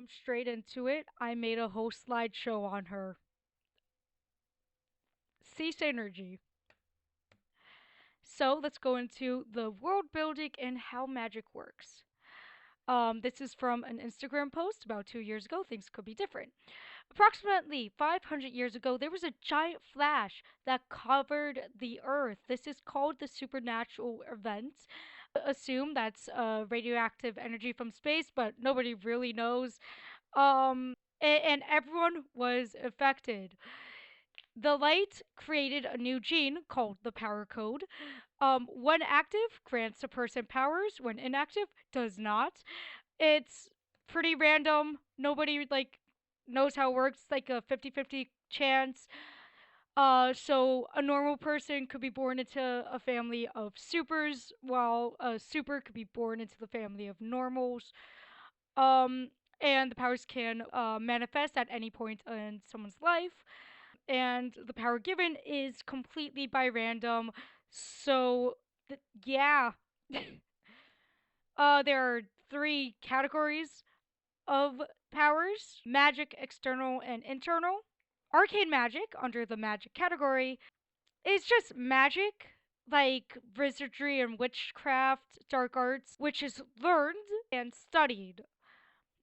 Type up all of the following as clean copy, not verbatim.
straight into it. I made a whole slideshow on her. Sea Synergy. So let's go into the world building and how magic works. This is from an Instagram post about 2 years ago. Things could be different. Approximately 500 years ago, there was a giant flash that covered the Earth. This is called the supernatural event. Assume that's radioactive energy from space, but nobody really knows. And everyone was affected. The light created a new gene called the power code. When active, grants a person powers. When inactive, does not. It's pretty random. Nobody knows how it works. It's like a 50-50 chance. So a normal person could be born into a family of supers, while a super could be born into the family of normals. Um, and the powers can manifest at any point in someone's life. And the power given is completely by random. So, yeah. There are three categories of powers: magic, external, and internal. Arcane magic, under the magic category, is just magic, like wizardry and witchcraft, dark arts, which is learned and studied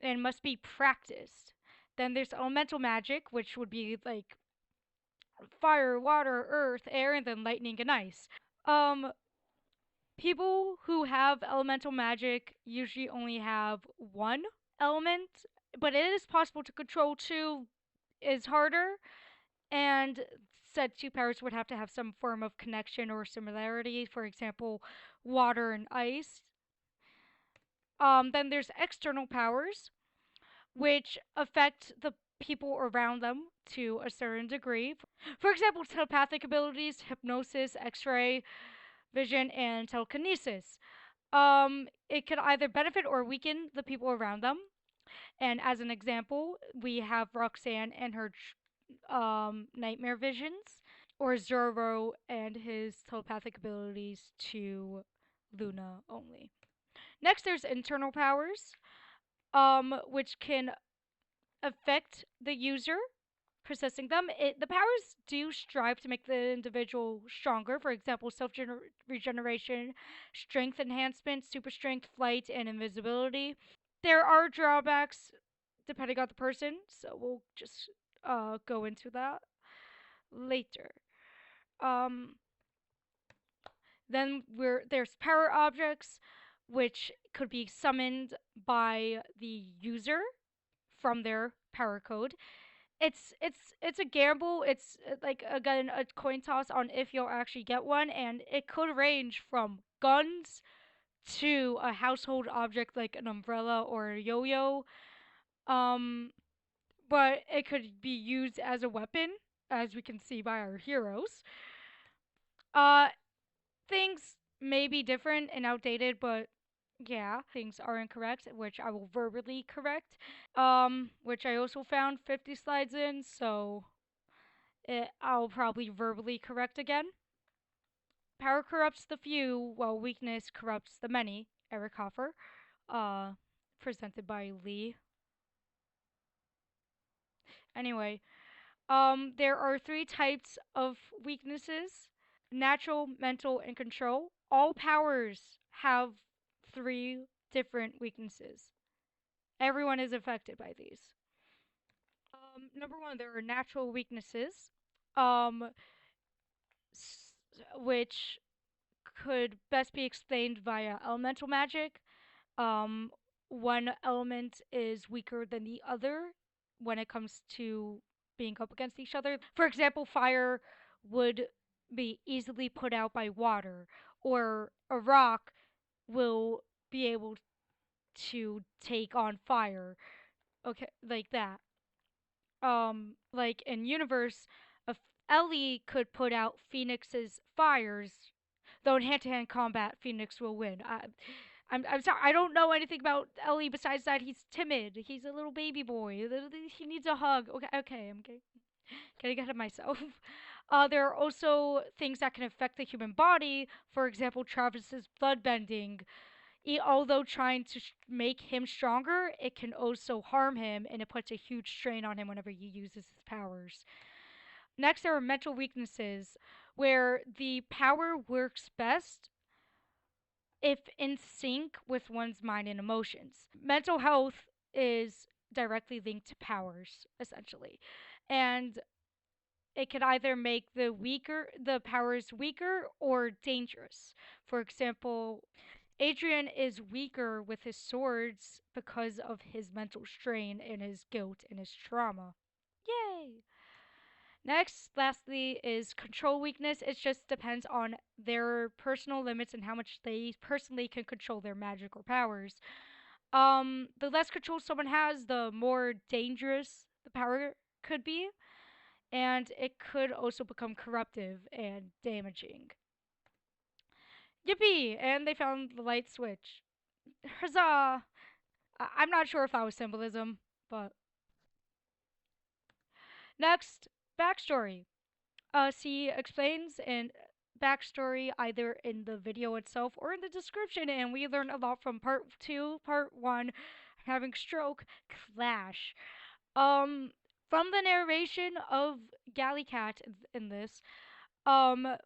and must be practiced. Then there's elemental magic, which would be like fire, water, earth, air, and then lightning and ice. Um, People who have elemental magic usually only have one element, but it is possible to control two is harder, and said two powers would have to have some form of connection or similarity, for example, water and ice. Then there's external powers, which affect the people around them to a certain degree. For example, telepathic abilities, hypnosis, x ray, vision, and telekinesis. It can either benefit or weaken the people around them. And as an example, we have Roxanne and her nightmare visions, or Zoro and his telepathic abilities to Luna only. Next, there's internal powers, which can affect the user possessing them. The powers do strive to make the individual stronger. For example, regeneration, strength enhancement, super strength, flight, and invisibility. There are drawbacks depending on the person, so we'll just go into that later. Um, then there's power objects, which could be summoned by the user from their power code. It's a gamble. It's like again a coin toss on if you'll actually get one, and it could range from guns to a household object like an umbrella or a yo-yo. Um, but it could be used as a weapon, as we can see by our heroes. Uh, Things may be different and outdated, but yeah, things are incorrect, which I will verbally correct. Which I also found 50 slides in, so I'll probably verbally correct again. Power corrupts the few, while weakness corrupts the many. Eric Hoffer, uh, presented by Lee. Anyway, there are three types of weaknesses: natural, mental, and control. All powers have three different weaknesses. Everyone is affected by these. Number one, there are natural weaknesses, um, which could best be explained via elemental magic. Um, One element is weaker than the other when it comes to being up against each other. For example, fire would be easily put out by water, or a rock will be able to take on fire. Okay, like that. Like in universe, if Ellie could put out Phoenix's fires, though in hand-to-hand combat, Phoenix will win. I'm sorry, I don't know anything about Ellie besides that he's timid. He's a little baby boy. He needs a hug. Okay, I'm getting ahead of myself. There are also things that can affect the human body. For example, Travis's blood bending. Although trying to make him stronger, it can also harm him, and it puts a huge strain on him whenever he uses his powers. Next, there are mental weaknesses, where the power works best if in sync with one's mind and emotions. Mental health is directly linked to powers, essentially. And it can either make the powers weaker or dangerous. For example, Adrian is weaker with his swords because of his mental strain and his guilt and his trauma. Yay! Next, lastly, is control weakness. It just depends on their personal limits and how much they personally can control their magical powers. The less control someone has, the more dangerous the power could be, and it could also become corruptive and damaging. Yippee! And they found the light switch. Huzzah! I'm not sure if that was symbolism, but. Next, backstory. She explains in backstory either in the video itself or in the description, and we learn a lot from part 2, part 1, having stroke, clash. Um, from the narration of Gallicat in this,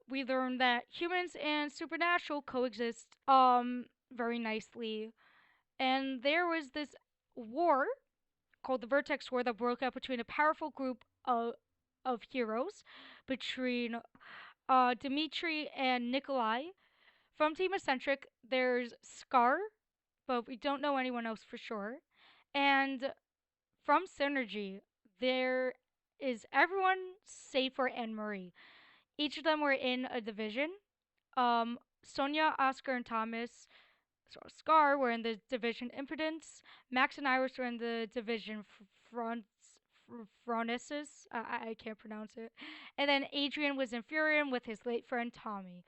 we learn that humans and supernatural coexist, very nicely. And there was this war called the Vertex War that broke out between a powerful group of heroes between Dimitri and Nikolai. From Team Eccentric, there's Scar, but we don't know anyone else for sure. And from Synergy, there is everyone save for Anne Marie. Each of them were in a division. Sonia, Oscar, and Thomas, so Scar, were in the division Impotence. Max and Iris were in the division Phronesis. I can't pronounce it. And then Adrian was in Furion with his late friend Tommy.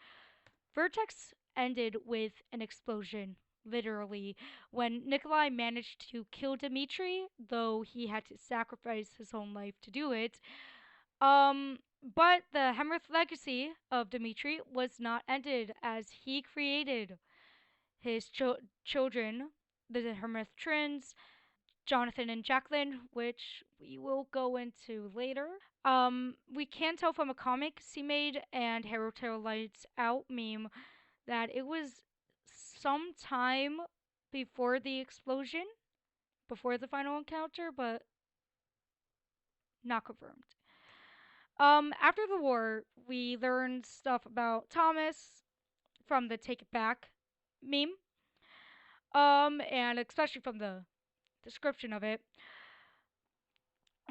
Vertex ended with an explosion, literally, when Nikolai managed to kill Dimitri, though he had to sacrifice his own life to do it. But the Hemmerth legacy of Dimitri was not ended, as he created his children, the Hemmerth twins, Jonathan and Jacqueline, which we will go into later. We can tell from a comic she made and Haruto Lights Out meme that it was some time before the explosion, before the final encounter, but not confirmed. After the war, we learned stuff about Thomas from the Take It Back meme, and especially from the description of it.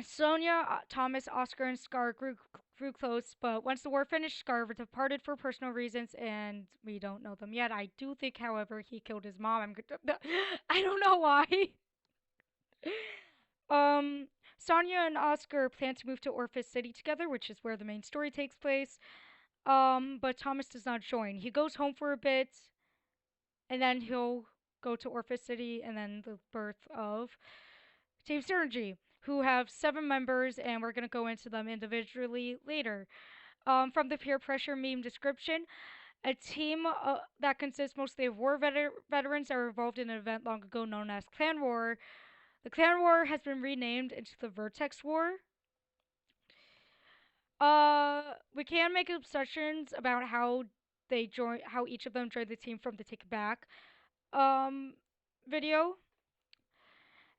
Sonia, Thomas, Oscar, and Scar grew close, but once the war finished, Scar departed for personal reasons, and we don't know them yet. I do think, however, he killed his mom. I don't know why. Sonia and Oscar plan to move to Orphis City together, which is where the main story takes place. But Thomas does not join. He goes home for a bit, and then he'll go to Orphis City, and then the birth of Team Synergy, who have 7 members, and we're gonna go into them individually later. From the peer pressure meme description, a team that consists mostly of war veterans are involved in an event long ago known as Clan War. The Clan War has been renamed into the Vertex War. We can make assumptions about how each of them joined the team from the Take It Back video.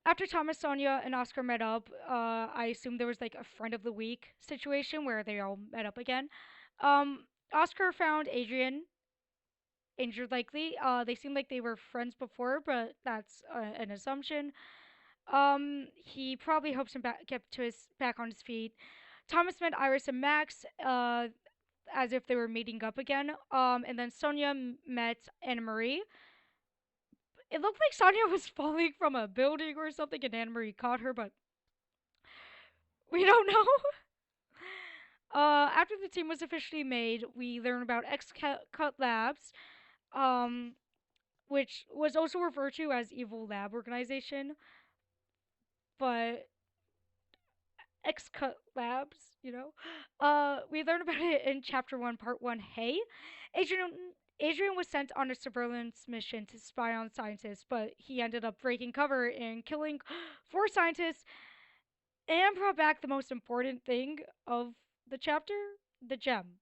After Thomas, Sonia, and Oscar met up, I assume there was like a friend of the week situation where they all met up again. Oscar found Adrian injured likely. They seemed like they were friends before, but that's an assumption. He probably hopes him get to his back on his feet. Thomas met Iris and Max, as if they were meeting up again. And then Sonia met Anna Marie. It looked like Sonia was falling from a building or something, and Anna Marie caught her, but we don't know. After the team was officially made, we learn about X-Cut Labs, which was also referred to as Evil Lab Organization, but X-Cut Labs, you know. We learn about it in Chapter 1, Part 1, Hey. Adrian Adrian was sent on a surveillance mission to spy on scientists, but he ended up breaking cover and killing four scientists and brought back the most important thing of the chapter, the gem.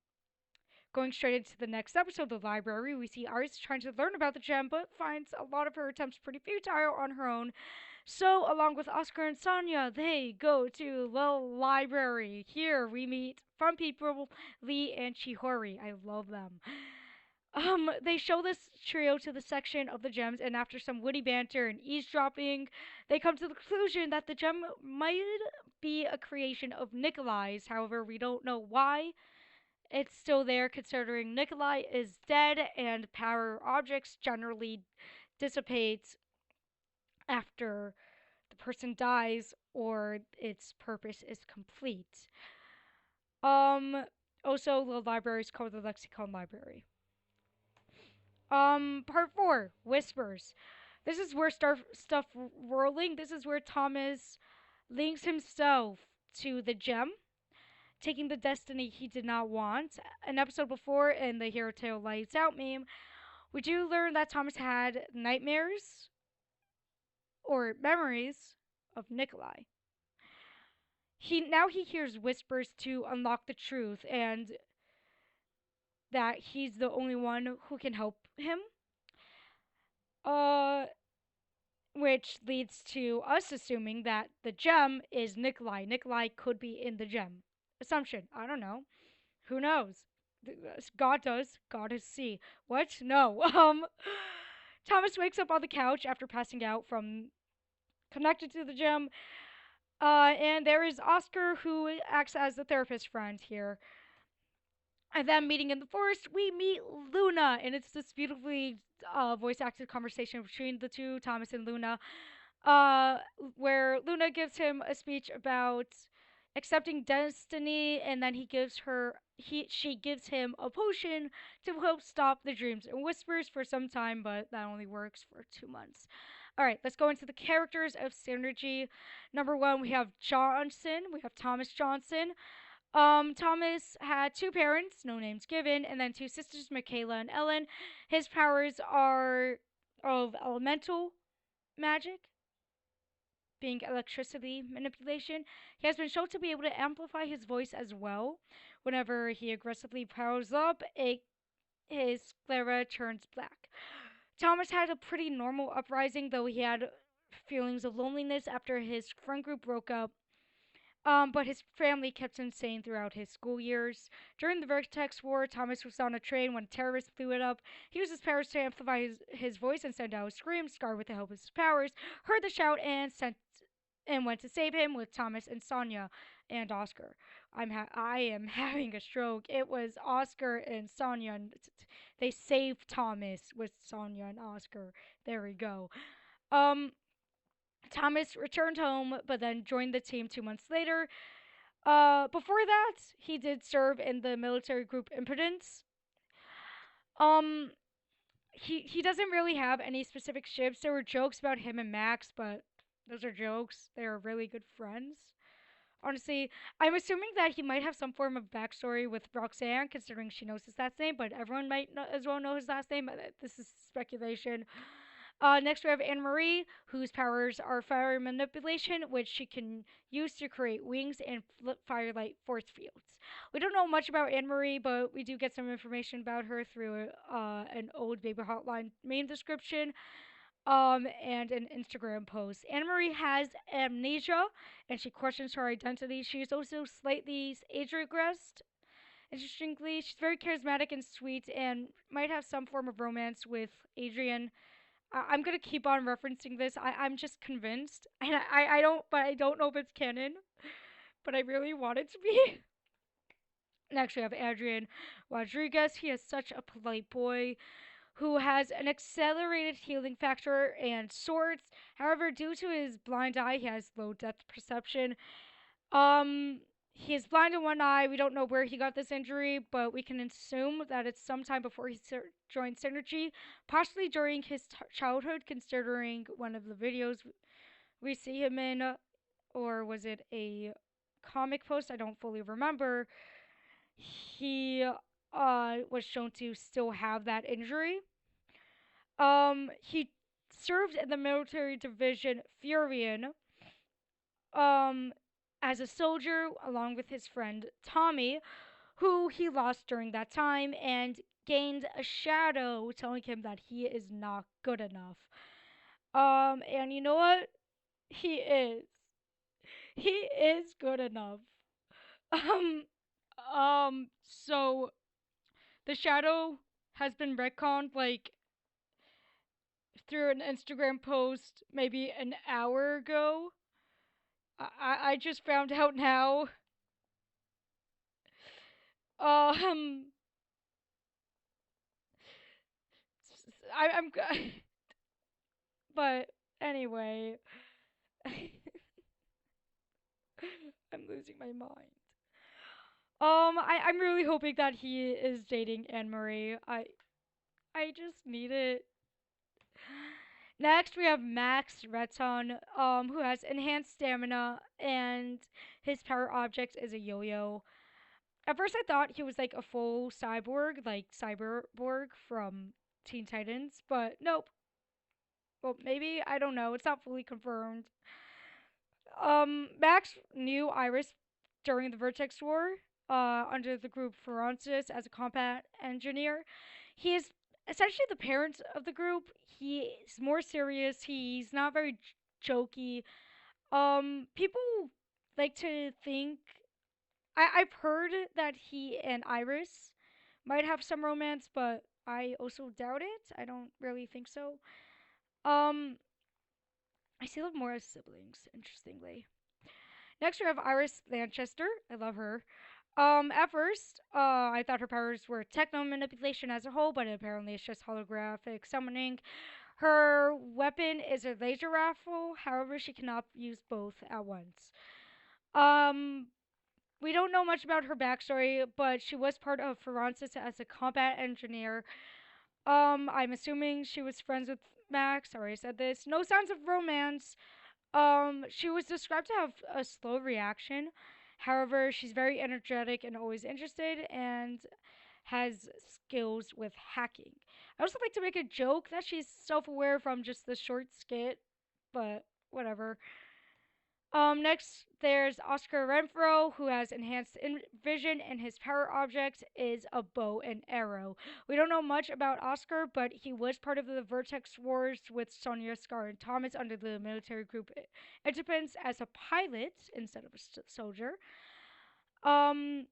Going straight into the next episode, the library, we see Iris trying to learn about the gem, but finds a lot of her attempts pretty futile on her own. So, along with Oscar and Sonia, they go to the library. Here we meet fun people, Lee and Chihori. I love them. They show this trio to the section of the gems, and after some witty banter and eavesdropping, they come to the conclusion that the gem might be a creation of Nikolai's. However, we don't know why it's still there, considering Nikolai is dead and power objects generally dissipate after the person dies or its purpose is complete. Um, Also, the library is called the Lexicon Library. Part 4, Whispers. This is where stuff rolling. This is where Thomas links himself to the gem, taking the destiny he did not want. An episode before, in the Hero Tale Lights Out meme, we do learn that Thomas had nightmares or memories of Nikolai. He hears whispers to unlock the truth, and that he's the only one who can help him. Uh, which leads to us assuming that the gem is Nikolai. Nikolai could be in the gem. Assumption. I don't know. Who knows? God does. God is see. What? No. Thomas wakes up on the couch after passing out from connected to the gem. And there is Oscar, who acts as the therapist friend here. And then meeting in the forest, we meet Luna, and it's this beautifully voice acted conversation between the two, Thomas and Luna, uh, where Luna gives him a speech about accepting destiny, and then she gives him a potion to help stop the dreams and whispers for some time, but that only works for 2 months. All right, let's go into the characters of Synergy. Number one, we have Johnson. We have Thomas Johnson. Thomas had two parents, no names given, and then two sisters, Michaela and Ellen. His powers are of elemental magic, being electricity manipulation. He has been shown to be able to amplify his voice as well. Whenever he aggressively powers up, his sclera turns black. Thomas had a pretty normal uprising, though he had feelings of loneliness after his friend group broke up. But his family kept him sane throughout his school years. During the Vertex War, Thomas was on a train when terrorists blew it up. He used his powers to amplify his voice and send out a scream. Scar, with the help of his powers, heard the shout and went to save him with Thomas and Sonia and Oscar. I am having a stroke. It was Oscar and Sonia. And they saved Thomas with Sonia and Oscar. There we go. Thomas returned home, but then joined the team 2 months later. Before that, he did serve in the military group Impotence. Um, he doesn't really have any specific ships. There were jokes about him and Max, but those are jokes. They are really good friends. Honestly, I'm assuming that he might have some form of backstory with Roxanne, considering she knows his last name, but everyone might as well know his last name. This is speculation. Next, we have Anne Marie, whose powers are fire manipulation, which she can use to create wings and flip firelight force fields. We don't know much about Anne Marie, but we do get some information about her through an old Baby Hotline main description and an Instagram post. Anne Marie has amnesia, and she questions her identity. She is also slightly age regressed. Interestingly, she's very charismatic and sweet, and might have some form of romance with Adrian. I'm gonna keep on referencing this. I'm just convinced, and I don't know if it's canon, but I really want it to be. Next, we have Adrian Rodriguez. He is such a polite boy who has an accelerated healing factor and swords. However, due to his blind eye, he has low depth perception. He is blind in one eye. We don't know where he got this injury, but we can assume that it's sometime before he joined Synergy, possibly during his childhood, considering one of the videos we see him in, or was it a comic post? I don't fully remember. He was shown to still have that injury. He served in the military division Furion, um, as a soldier along with his friend Tommy, who he lost during that time, and gained a shadow telling him that he is not good enough. And you know what? He is. He is good enough. Um, so the shadow has been retconned like through an Instagram post maybe an hour ago. I just found out now. Um, I'm but anyway, I'm losing my mind. I'm really hoping that he is dating Anne Marie. I just need it. Next, we have Max Reton, who has enhanced stamina, and his power object is a yo-yo. At first, I thought he was like a full cyborg, like Cyberborg from Teen Titans, but nope. Well, maybe I don't know. It's not fully confirmed. Max knew Iris during the Vertex War, under the group Ferrancis as a combat engineer. He is essentially the parent of the group. He's more serious. He's not very jokey. People like to think. I've heard that he and Iris might have some romance, but I also doubt it. I don't really think so. Um, I see them more as siblings, interestingly. Next, we have Iris Lanchester. I love her. At first, I thought her powers were techno manipulation as a whole, but apparently it's just holographic summoning. Her weapon is a laser rifle. However, she cannot use both at once. Um, we don't know much about her backstory, but she was part of Ferrancis as a combat engineer. I'm assuming she was friends with Max. Sorry, I said this. No signs of romance. She was described to have a slow reaction. However, she's very energetic and always interested and has skills with hacking. I also like to make a joke that she's self aware from just the short skit, but whatever. Next, there's Oscar Renfro, who has enhanced vision, and his power object is a bow and arrow. We don't know much about Oscar, but he was part of the Vertex Wars with Sonia, Scar, and Thomas under the military group Independence as a pilot instead of a soldier. Um,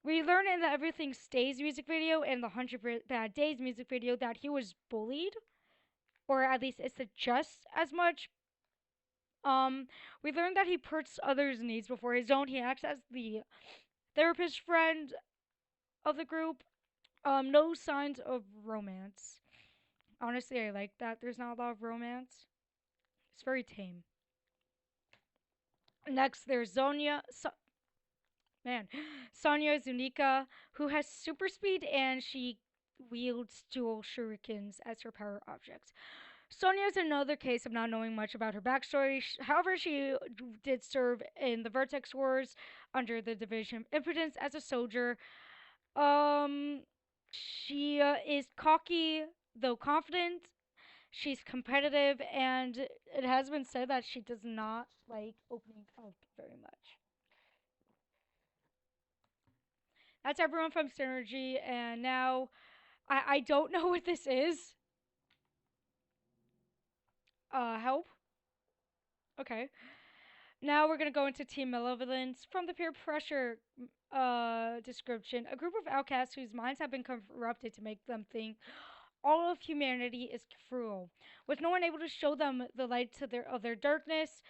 we learn in the Everything Stays music video and the 100 Bad Days music video that he was bullied, or at least it suggests as much. We learned that he puts others' needs before his own. He acts as the therapist friend of the group. No signs of romance. Honestly, I like that. There's not a lot of romance. It's very tame. Next, there's man, Sonia Zunika, who has super speed and she wields dual shurikens as her power objects. Sonia is another case of not knowing much about her backstory. However, she did serve in the Vertex Wars under the Division Impotence as a soldier. Um, she is cocky though confident. She's competitive, and it has been said that she does not like opening up very much. That's everyone from Synergy, and now I don't know what this is. Help. Okay. Now we're gonna go into Team Malevolence. From the peer pressure description, a group of outcasts whose minds have been corrupted to make them think all of humanity is cruel, with no one able to show them the light to their darkness.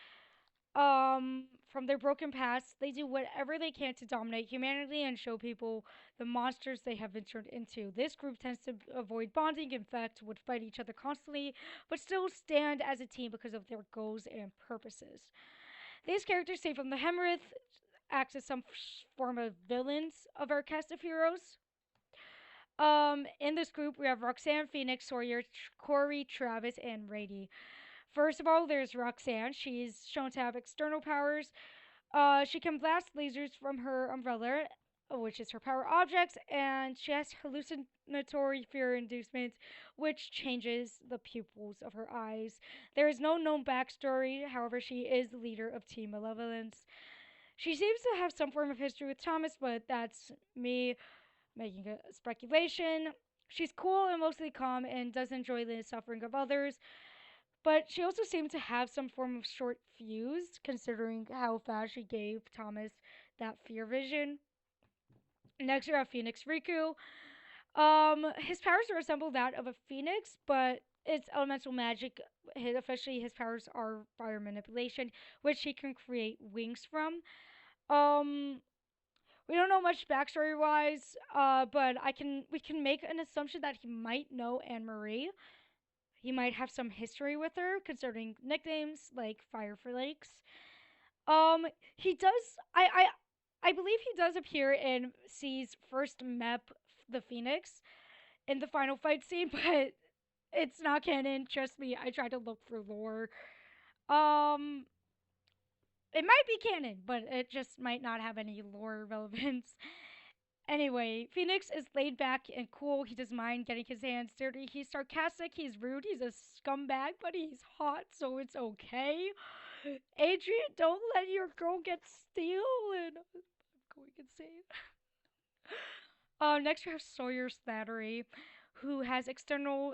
From their broken past, they do whatever they can to dominate humanity and show people the monsters they have been turned into. This group tends to avoid bonding, in fact, would fight each other constantly, but still stand as a team because of their goals and purposes. These characters, save from the Hemorrhage, act as some form of villains of our cast of heroes. In this group, we have Roxanne, Phoenix, Sawyer, Corey, Travis, and Rady. First of all, there's Roxanne. She's shown to have external powers. She can blast lasers from her umbrella. which is her power objects, and she has hallucinatory fear inducement, which changes the pupils of her eyes. There is no known backstory, however, she is the leader of Team Malevolence. She seems to have some form of history with Thomas, but that's me making a speculation. She's cool and mostly calm and does enjoy the suffering of others, but she also seemed to have some form of short fuse, considering how fast she gave Thomas that fear vision. Next, we have Phoenix Riku. His powers resemble that of a phoenix, but it's elemental magic. Officially, his powers are fire manipulation, which he can create wings from. Um, we don't know much backstory wise, but we can make an assumption that he might know Anne Marie. He might have some history with her, concerning nicknames like Fire for Lakes. Um, he does. I believe he does appear in C's first mep, the Phoenix, in the final fight scene, but it's not canon. Trust me, I tried to look for lore. Um, it might be canon, but it just might not have any lore relevance. Anyway, Phoenix is laid back and cool. He doesn't mind getting his hands dirty. He's sarcastic, he's rude, he's a scumbag, but he's hot, so it's okay. Adrian, don't let your girl get stolen. I'm going insane. Next we have Sawyer Slattery, who has external.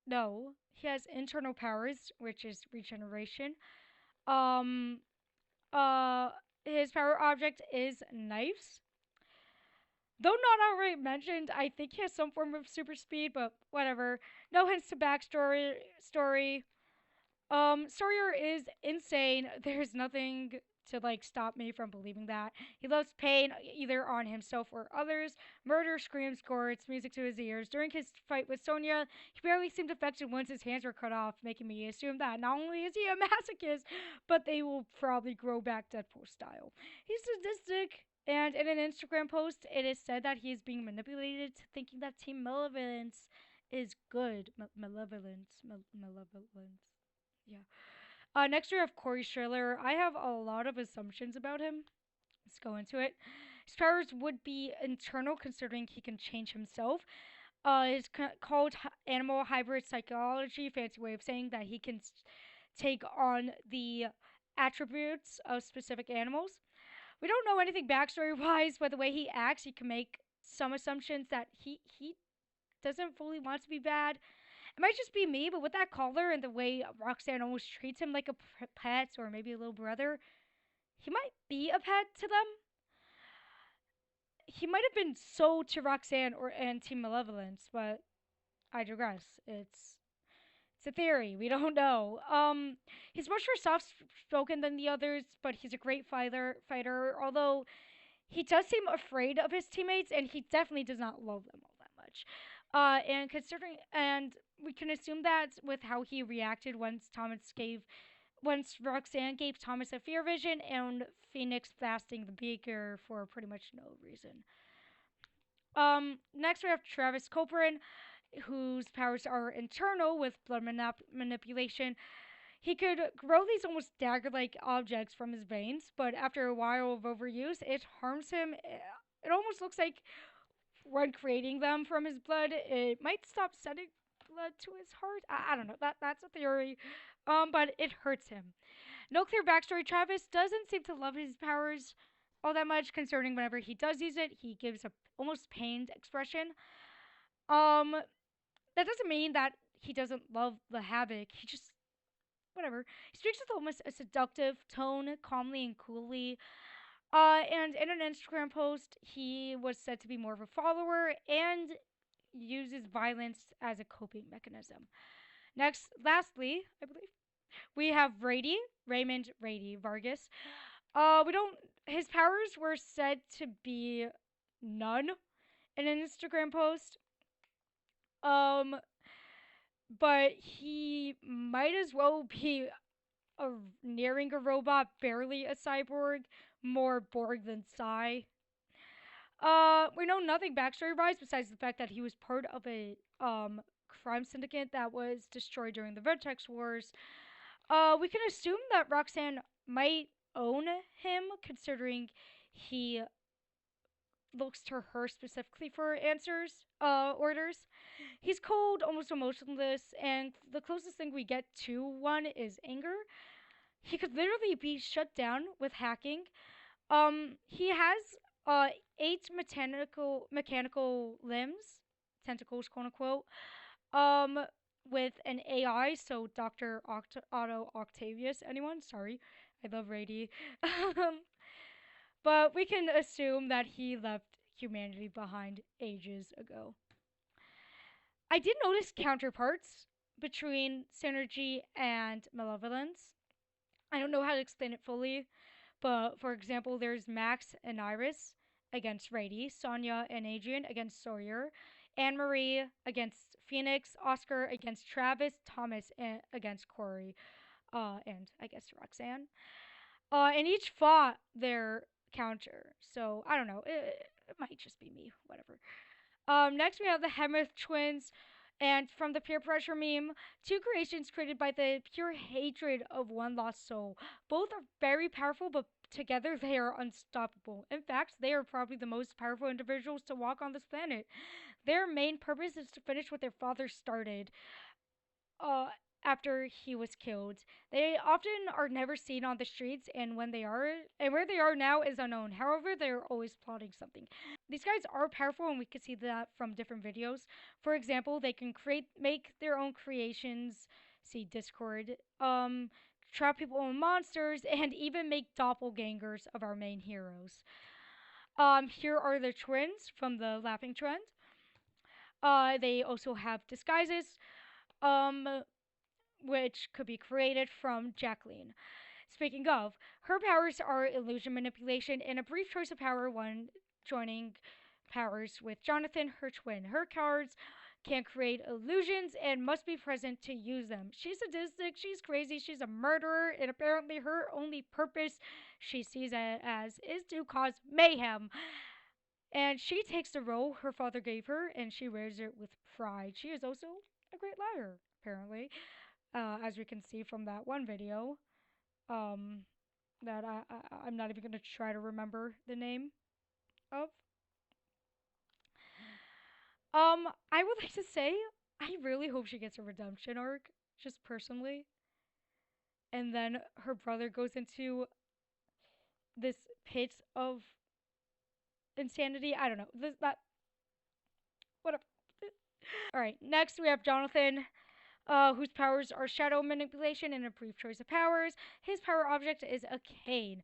No, he has internal powers, which is regeneration. Um, uh, his power object is knives. Though not outright mentioned, I think he has some form of super speed, but whatever. No hints to backstory. Sawyer is insane. There's nothing to like stop me from believing that. He loves pain either on himself or others. Murder, screams, gore, it's music to his ears. During his fight with Sonya, he barely seemed affected once his hands were cut off, making me assume that not only is he a masochist, but they will probably grow back Deadpool style. He's sadistic, and in an Instagram post, it is said that he is being manipulated to thinking that Team Malevolence is good. Malevolence. Yeah. Next we have Corey Schiller. I have a lot of assumptions about him. Let's go into it. His powers would be internal, considering he can change himself. It's called animal hybrid psychology, fancy way of saying that he can take on the attributes of specific animals. We don't know anything backstory wise, but the way he acts, you can make some assumptions that he doesn't fully want to be bad. It might just be me, but with that collar and the way Roxanne almost treats him like a pet or maybe a little brother, he might be a pet to them. He might have been sold to Roxanne or and Team Malevolence, but I digress. It's a theory. We don't know. He's much more soft spoken than the others, but he's a great fighter. Although he does seem afraid of his teammates, and he definitely does not love them all that much. And we can assume that with how he reacted once Roxanne gave Thomas a fear vision, and Phoenix blasting the beaker for pretty much no reason. Next we have Travis Coperin, whose powers are internal with blood manipulation. He could grow these almost dagger-like objects from his veins, but after a while of overuse, it harms him. It almost looks like when creating them from his blood, it might stop sending blood to his heart. I don't know. That's a theory. But it hurts him. No clear backstory. Travis doesn't seem to love his powers all that much, concerning whenever he does use it, he gives a almost pained expression. Um, that doesn't mean that he doesn't love the havoc. He just whatever. He speaks with almost a seductive tone, calmly and coolly. And in an Instagram post, he was said to be more of a follower and uses violence as a coping mechanism. Lastly, I believe we have Raymond Rady Vargas. We don't. His powers were said to be none in an Instagram post. Um, but he might as well be nearing a robot, barely a cyborg, more Borg than Psy. We know nothing backstory wise besides the fact that he was part of a crime syndicate that was destroyed during the Vertex Wars. We can assume that Roxanne might own him, considering he looks to her specifically for answers, orders. He's cold, almost emotionless, and the closest thing we get to one is anger. He could literally be shut down with hacking. He has uh 8 mechanical limbs, tentacles, quote unquote. Um, with an AI, so Doctor Otto Octavius. Anyone? Sorry, I love Rady. But we can assume that he left humanity behind ages ago. I did notice counterparts between synergy and malevolence. I don't know how to explain it fully, but for example, there's Max and Iris against Rady, Sonia and Adrian against Sawyer, Anne Marie against Phoenix, Oscar against Travis, Thomas against Corey, and I guess Roxanne. And each fought their counter. So I don't know. It might just be me. Whatever. Next we have the Hemeth twins, and from the peer pressure meme, two creations created by the pure hatred of one lost soul. Both are very powerful, but together they are unstoppable. In fact, they are probably the most powerful individuals to walk on this planet. Their main purpose is to finish what their father started. Uh, After he was killed. They often are never seen on the streets, and when they are, and where they are now is unknown. However, they are always plotting something. These guys are powerful, and we can see that from different videos. For example, they can make their own creations. See Discord. Trap people and monsters, and even make doppelgangers of our main heroes. Here are the twins from the Laughing Trend. They also have disguises. Um, which could be created from Jacqueline. Speaking of, her powers are illusion manipulation and a brief choice of power when joining powers with Jonathan, her twin. Her cards can create illusions and must be present to use them. She's sadistic, she's crazy, she's a murderer, and apparently her only purpose she sees it as is to cause mayhem. And she takes the role her father gave her and she wears it with pride. She is also a great liar, apparently, as we can see from that one video, um, that I'm not even gonna try to remember the name of. I would like to say I really hope she gets a redemption arc, just personally, and then her brother goes into this pit of insanity. I don't know. This that whatever. All right, next we have Jonathan. Whose powers are shadow manipulation and a brief choice of powers. His power object is a cane.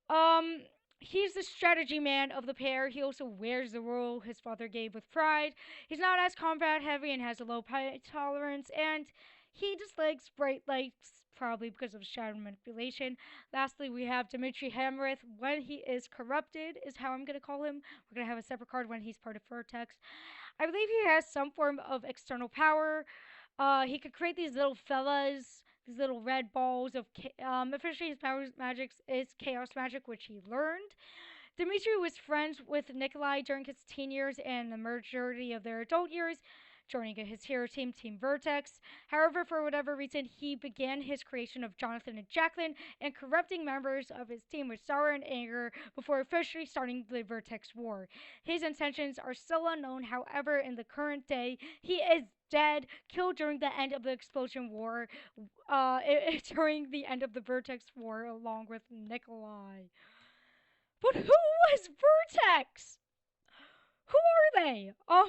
Um, he's the strategy man of the pair. He also wears the role his father gave with pride. He's not as combat heavy and has a low pain tolerance, and he dislikes bright lights, probably because of shadow manipulation. Lastly, we have Dimitri Hammerith. When he is corrupted, is how I'm going to call him. We're going to have a separate card when he's part of Vertex. I believe he has some form of external power. He could create these little fellas, these little red balls of. Officially, his power magic is chaos magic, which he learned. Dimitri was friends with Nikolai during his teen years and the majority of their adult years, joining his hero team, Team Vertex. However, for whatever reason, he began his creation of Jonathan and Jacqueline and corrupting members of his team with sorrow and anger before officially starting the Vertex War. His intentions are still unknown, however, in the current day, he is dead, killed during the end of the Explosion War, during the end of the Vertex War, along with Nikolai. But who was Vertex? Who are they? Well,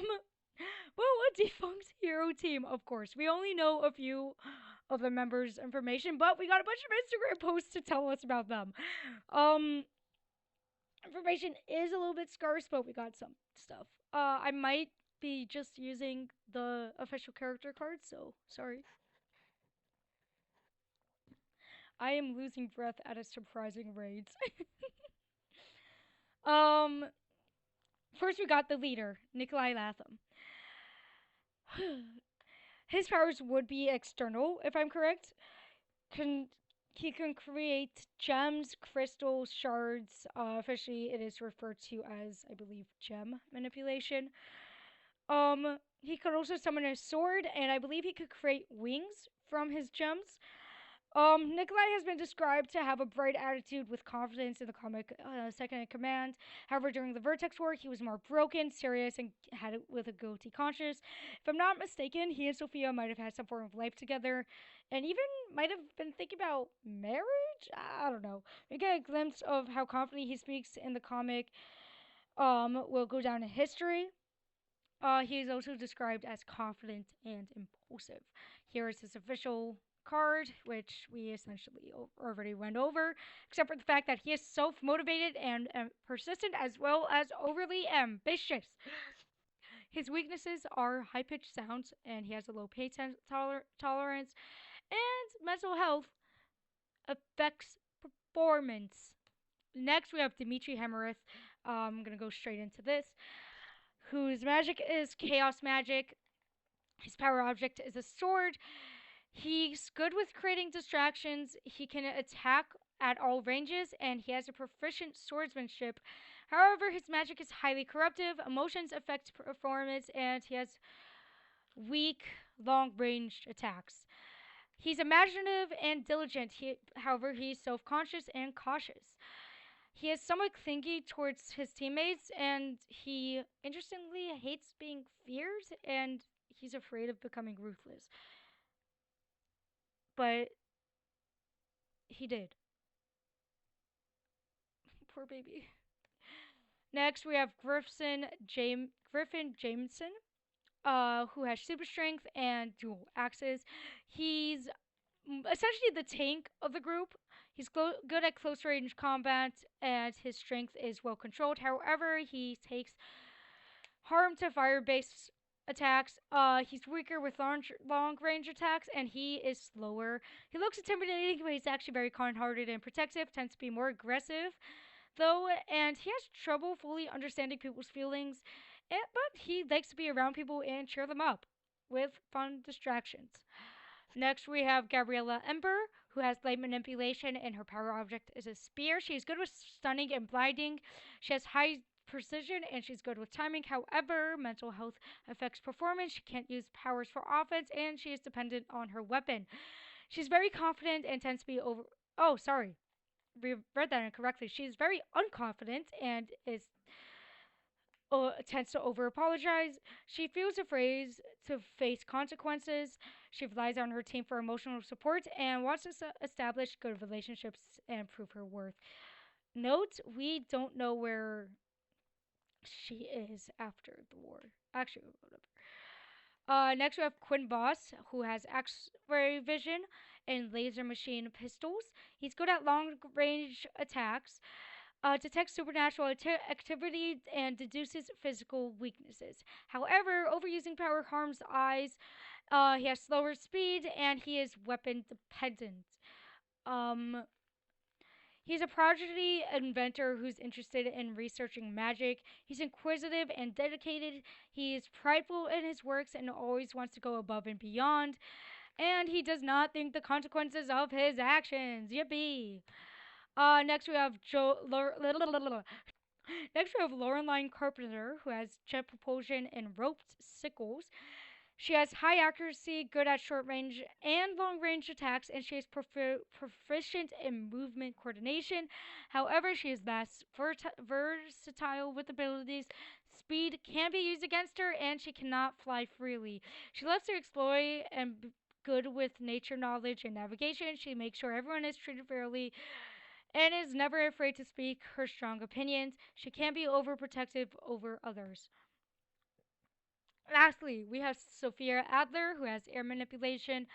a defunct hero team, of course. We only know a few of the members' information, but we got a bunch of Instagram posts to tell us about them. Information is a little bit scarce, but we got some stuff. I might be just using the official character card, so sorry. I am losing breath at a surprising rate. um, First we got the leader, Nikolai Latham. His powers would be external, if I'm correct. He can create gems, crystals, shards. Officially, it is referred to as, I believe, gem manipulation. He could also summon a sword, and I believe he could create wings from his gems. Nikolai has been described to have a bright attitude with confidence in the comic second in command. However, during the Vertex War, he was more broken, serious, and had it with a guilty conscience. If I'm not mistaken, he and Sophia might have had some form of life together, and even might have been thinking about marriage. I don't know. We get a glimpse of how confidently he speaks in the comic. Will go down in history. He is also described as confident and impulsive. Here is his official card, which we essentially already went over, except for the fact that he is self motivated and persistent as well as overly ambitious. His weaknesses are high pitched sounds, and he has a low pain tolerance, and mental health affects performance. Next, we have Dimitri Hemerith. I'm going to go straight into this, whose magic is chaos magic. His power object is a sword. He's good with creating distractions. He can attack at all ranges, and he has a proficient swordsmanship. However, his magic is highly corruptive, emotions affect performance, and he has weak, long ranged attacks. He's imaginative and diligent. However, he's self conscious and cautious. He is somewhat clingy towards his teammates, and he interestingly hates being feared, and he's afraid of becoming ruthless. But he did. Poor baby. Next, we have Griffin Jameson, who has super strength and dual axes. He's essentially the tank of the group. He's good at close range combat, and his strength is well controlled. However, he takes harm to fire based attacks. He's weaker with long range attacks, and he is slower. He looks intimidating, but he's actually very kind hearted and protective, tends to be more aggressive, though, and he has trouble fully understanding people's feelings, but he likes to be around people and cheer them up with fun distractions. Next, we have Gabriella Ember, who has light manipulation, and her power object is a spear. She's good with stunning and blinding. She has high precision, and she's good with timing. However, mental health affects performance. She can't use powers for offense, and she is dependent on her weapon. She's very confident and tends to be over. Oh, sorry. We read that incorrectly. She's very unconfident and is tends to over apologize. She feels afraid to face consequences. She relies on her team for emotional support and wants to establish good relationships and prove her worth. Note, we don't know where she is after the war. Actually, whatever. Next, we have Quinn Boss, who has X-ray vision and laser machine pistols. He's good at long-range attacks, detects supernatural activity, and deduces physical weaknesses. However, overusing power harms eyes. He has slower speed, and he is weapon dependent. Um, he's a prodigy inventor who's interested in researching magic. He's inquisitive and dedicated. He is prideful in his works and always wants to go above and beyond. And he does not think the consequences of his actions. Yippee! Next we have Next we have Laureline Carpenter, who has jet propulsion and roped sickles. She has high accuracy, good at short range and long range attacks, and she is proficient in movement coordination. However, she is less versatile with abilities. Speed can be used against her, and she cannot fly freely. She loves to explore and good with nature knowledge and navigation. She makes sure everyone is treated fairly and is never afraid to speak her strong opinions. She can be overprotective over others. Lastly, we have Sophia Adler, who has air manipulation.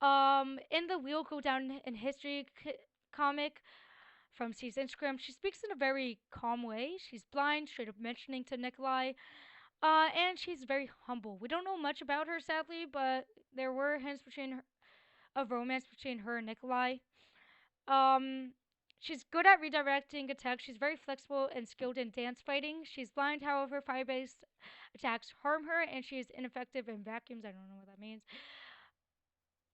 In the Wheel Go Down in History comic from C's Instagram, she speaks in a very calm way. She's blind, straight up mentioning to Nikolai. And she's very humble. We don't know much about her, sadly, but there were hints of romance between her and Nikolai. Um, she's good at redirecting attacks. She's very flexible and skilled in dance fighting. She's blind, however, fire-based attacks harm her, and she is ineffective in vacuums. I don't know what that means.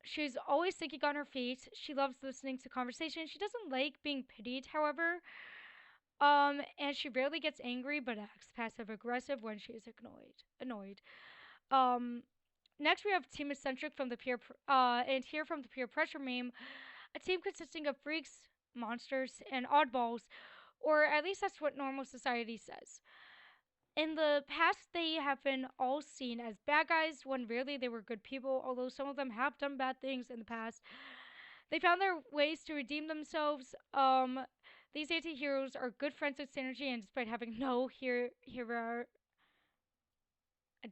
She's always thinking on her feet. She loves listening to conversation. She doesn't like being pitied, however. And she rarely gets angry, but acts passive aggressive when she is annoyed. Um, Next, we have Team Eccentric from the and here from the peer pressure meme, a team consisting of freaks, monsters, and oddballs, or at least that's what normal society says. In the past, they have been all seen as bad guys when really they were good people, although some of them have done bad things in the past. They found their ways to redeem themselves. These anti-heroes are good friends with Synergy, and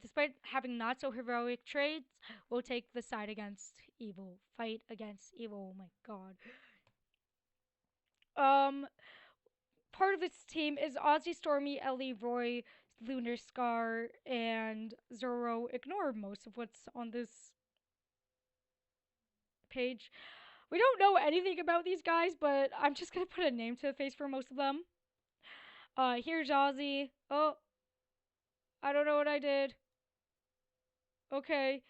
despite having not so heroic traits, will take the side against evil, fight against evil. Oh my god. Um, Part of this team is Ozzy, Stormy, Ellie, Roy, Lunar Scar, and Zoro. Ignore most of what's on this page. We don't know anything about these guys, but I'm just gonna put a name to the face for most of them. Here's Ozzy. Oh, I don't know what I did. Okay.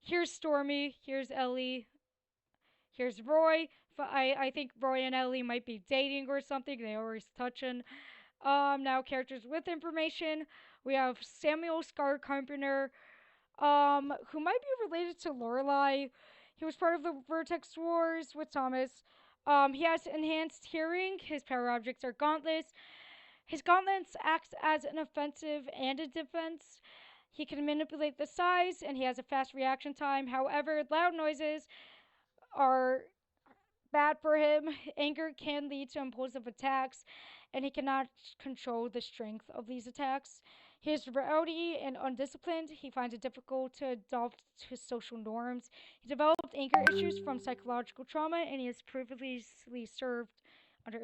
Here's Stormy. Here's Ellie. Here's Roy. I think Roy and Ellie might be dating or something. They always touching. Now characters with information. We have Samuel Scar Carpenter, who might be related to Lorelai. He was part of the Vertex Wars with Thomas. He has enhanced hearing. His power objects are gauntlets. His gauntlets act as an offensive and a defense. He can manipulate the size, and he has a fast reaction time. However, loud noises are bad for him. Anger can lead to impulsive attacks, and he cannot control the strength of these attacks. He is rowdy and undisciplined. He finds it difficult to adopt to social norms. He developed anger issues from psychological trauma, and he has previously served under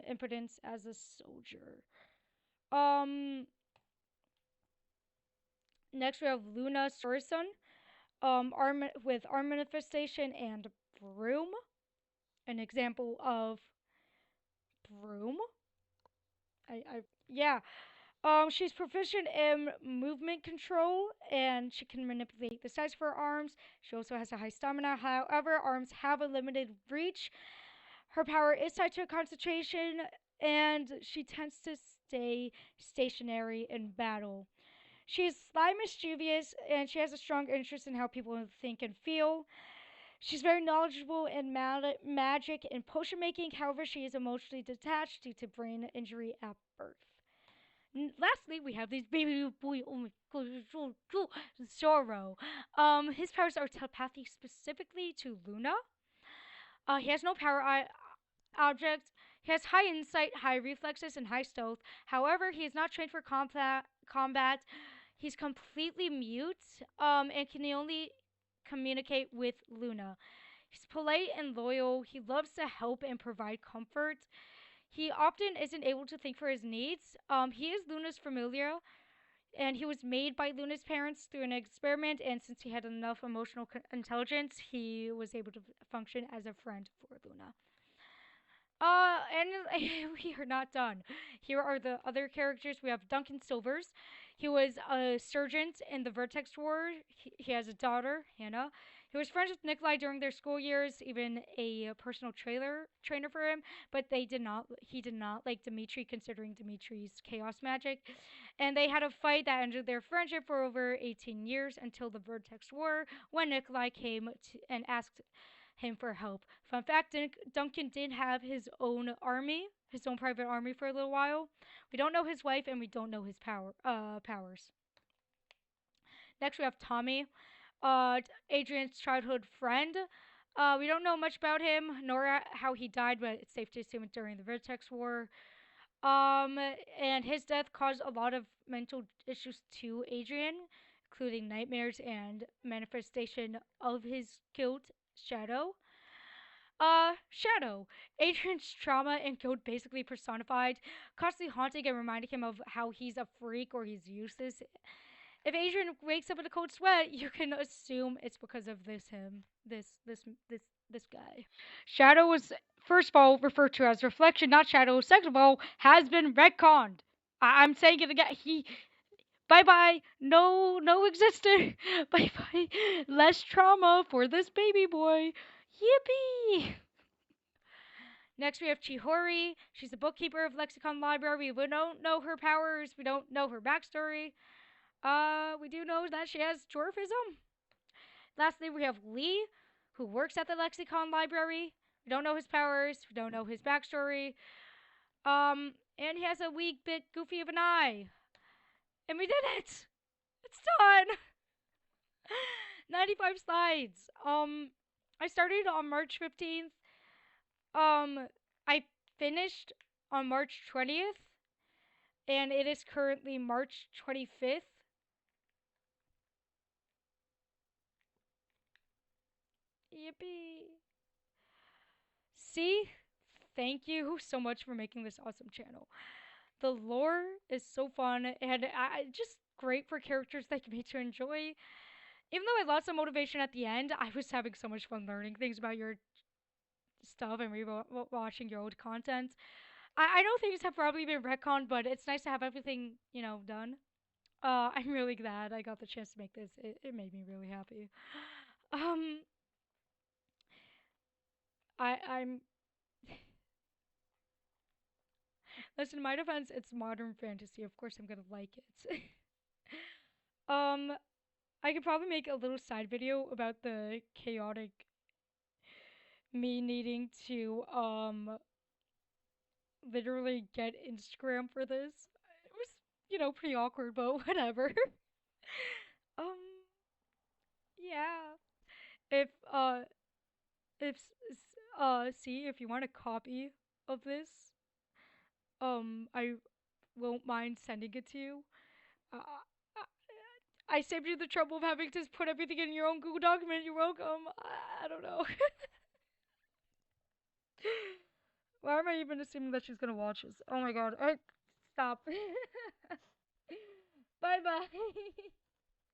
impotence as a soldier. Um, Next we have Luna Sorison, with arm manifestation and broom. An example of broom. Yeah. She's proficient in movement control, and she can manipulate the size of her arms. She also has a high stamina. However, arms have a limited reach. Her power is tied to concentration, and she tends to stay stationary in battle. She is sly, mischievous, and she has a strong interest in how people think and feel. She's very knowledgeable in magic and potion making. However, she is emotionally detached due to brain injury at birth. Lastly, we have this baby boy. Oh my god, Zoro. His powers are telepathy, specifically to Luna. He has no power object. He has high insight, high reflexes, and high stealth. However, he is not trained for combat. He's completely mute, and can only communicate with Luna. He's polite and loyal. He loves to help and provide comfort. He often isn't able to think for his needs. He is Luna's familiar, and he was made by Luna's parents through an experiment. And since he had enough emotional intelligence, he was able to function as a friend for Luna. And we are not done. Here are the other characters. We have Duncan Silvers. He was a surgeon in the Vertex War. He has a daughter, Hannah. He was friends with Nikolai during their school years, even a personal trainer for him. But he did not like Dimitri, considering Dimitri's chaos magic. And they had a fight that ended their friendship for over 18 years until the Vertex War, when Nikolai came and asked him for help. Fun fact, Duncan did have his own army, his own private army for a little while. We don't know his wife, and we don't know his powers. Next, we have Tommy, Adrian's childhood friend. We don't know much about him, nor how he died, but it's safe to assume it's during the Vertex War. And his death caused a lot of mental issues to Adrian, including nightmares and manifestation of his guilt, Shadow. Shadow. Adrian's trauma and guilt basically personified, constantly haunting and reminding him of how he's a freak or he's useless. If Adrian wakes up in a cold sweat, you can assume it's because of this guy. Shadow was first of all referred to as reflection, not shadow. Second of all, has been retconned. I'm saying it again. Bye bye. No existing. Bye bye. Less trauma for this baby boy. Yippee! Next, we have Chihori. She's the bookkeeper of Lexicon Library. We don't know her powers. We don't know her backstory. We do know that she has dwarfism. Lastly, we have Lee, who works at the Lexicon Library. We don't know his powers. We don't know his backstory. And he has a wee bit goofy of an eye. And we did it! It's done! 95 slides. I started on March 15th. I finished on March 20th. And it is currently March 25th. Yippee. See? Thank you so much for making this awesome channel. The lore is so fun and just great for characters like me to enjoy. Even though I lost some motivation at the end, I was having so much fun learning things about your stuff and watching your old content. I know things have probably been retconned, but it's nice to have everything, done. I'm really glad I got the chance to make this. It made me really happy. Um, I'm listen. In my defense, it's modern fantasy. Of course, I'm gonna like it. um, I could probably make a little side video about the chaotic me needing to literally get Instagram for this. It was, pretty awkward, but whatever. um, yeah. If if see if you want a copy of this, I won't mind sending it to you. Uh, I saved you the trouble of having to put everything in your own Google document. You're welcome. I don't know. Why am I even assuming that she's gonna watch this? Oh my god. Stop. Bye bye.